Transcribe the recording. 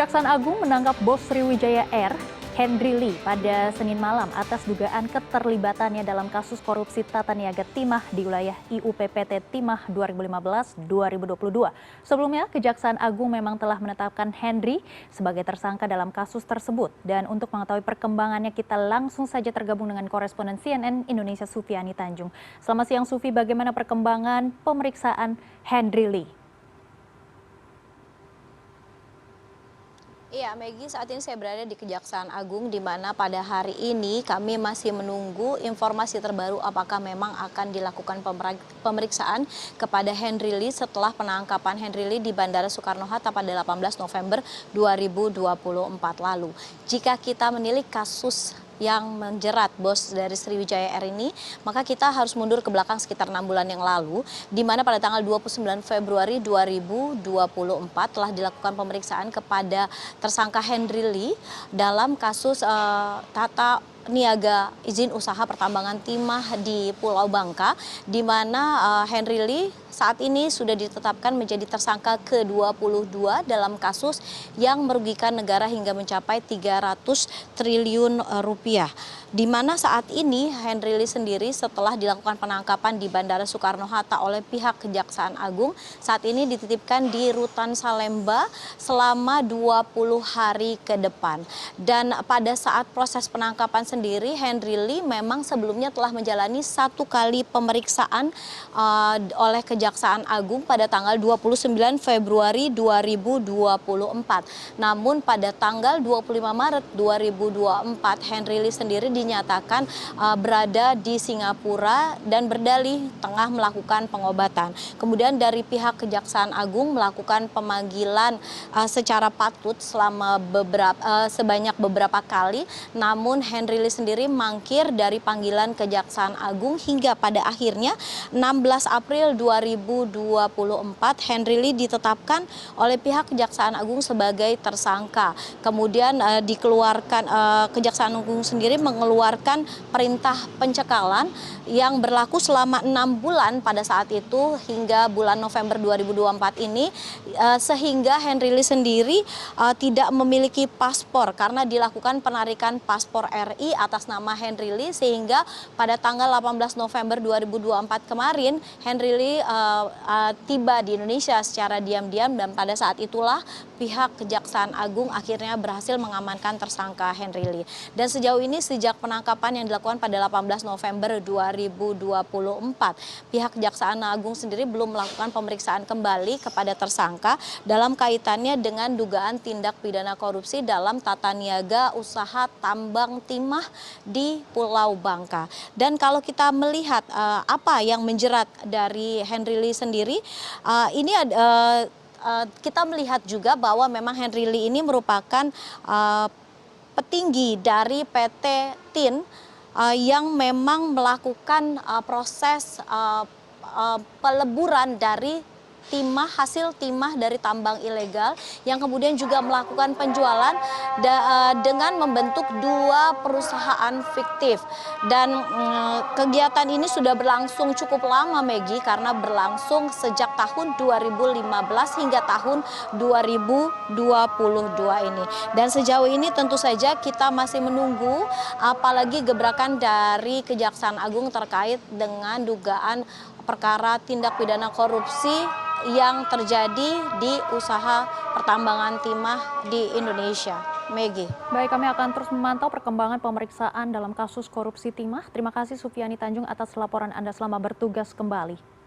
Kejaksaan Agung menangkap bos Sriwijaya Air, Henry Lee, pada Senin malam atas dugaan keterlibatannya dalam kasus korupsi tata niaga timah di wilayah IUPPT Timah 2015-2022. Sebelumnya, Kejaksaan Agung memang telah menetapkan Henry sebagai tersangka dalam kasus tersebut. Dan untuk mengetahui perkembangannya, kita langsung saja tergabung dengan koresponden CNN Indonesia Sufiani Tanjung. Selamat siang Sufi, bagaimana perkembangan pemeriksaan Henry Lee? Iya, Maggie, saat ini saya berada di Kejaksaan Agung di mana pada hari ini kami masih menunggu informasi terbaru apakah memang akan dilakukan pemeriksaan kepada Henry Lee setelah penangkapan Henry Lee di Bandara Soekarno-Hatta pada 18 November 2024 lalu. Jika kita menilik kasus yang menjerat bos dari Sriwijaya Air ini, maka kita harus mundur ke belakang sekitar 6 bulan yang lalu, di mana pada tanggal 29 Februari 2024 telah dilakukan pemeriksaan kepada tersangka Henry Lee dalam kasus tata niaga izin usaha pertambangan timah di Pulau Bangka, di mana Henry Lee saat ini sudah ditetapkan menjadi tersangka ke-22 dalam kasus yang merugikan negara hingga mencapai 300 triliun rupiah. Di mana saat ini Henry Lee sendiri setelah dilakukan penangkapan di Bandara Soekarno-Hatta oleh pihak Kejaksaan Agung, saat ini dititipkan di Rutan Salemba selama 20 hari ke depan. Dan pada saat proses penangkapan sendiri, Henry Lee memang sebelumnya telah menjalani 1 kali pemeriksaan oleh Kejaksaan Agung pada tanggal 29 Februari 2024. Namun pada tanggal 25 Maret 2024, Henry Lee sendiri dinyatakan berada di Singapura dan berdalih tengah melakukan pengobatan. Kemudian dari pihak Kejaksaan Agung melakukan pemanggilan secara patut selama sebanyak beberapa kali, namun Henry Lee sendiri mangkir dari panggilan Kejaksaan Agung hingga pada akhirnya 16 April 2024 Henry Lee ditetapkan oleh pihak Kejaksaan Agung sebagai tersangka. Kemudian dikeluarkan Kejaksaan Agung sendiri mengeluarkan perintah pencekalan yang berlaku selama 6 bulan pada saat itu hingga bulan November 2024 ini, sehingga Henry Lee sendiri tidak memiliki paspor karena dilakukan penarikan paspor RI atas nama Henry Lee, sehingga pada tanggal 18 November 2024 kemarin Henry Lee tiba di Indonesia secara diam-diam, dan pada saat itulah pihak Kejaksaan Agung akhirnya berhasil mengamankan tersangka Henry Lee. Dan sejauh ini sejak penangkapan yang dilakukan pada 18 November 2024, pihak Kejaksaan Agung sendiri belum melakukan pemeriksaan kembali kepada tersangka dalam kaitannya dengan dugaan tindak pidana korupsi dalam tata niaga usaha tambang timah di Pulau Bangka. Dan kalau kita melihat apa yang menjerat dari Henry Lee sendiri, ini kita melihat juga bahwa memang Henry Lee ini merupakan petinggi dari PT TIN yang memang melakukan proses peleburan dari hasil timah dari tambang ilegal, yang kemudian juga melakukan penjualan dengan membentuk 2 perusahaan fiktif. Dan kegiatan ini sudah berlangsung cukup lama, Maggie, karena berlangsung sejak tahun 2015 hingga tahun 2022 ini. Dan sejauh ini tentu saja kita masih menunggu apalagi gebrakan dari Kejaksaan Agung terkait dengan dugaan perkara tindak pidana korupsi yang terjadi di usaha pertambangan timah di Indonesia. Maggie. Baik, kami akan terus memantau perkembangan pemeriksaan dalam kasus korupsi timah. Terima kasih Sufiani Tanjung atas laporan Anda, selamat bertugas kembali.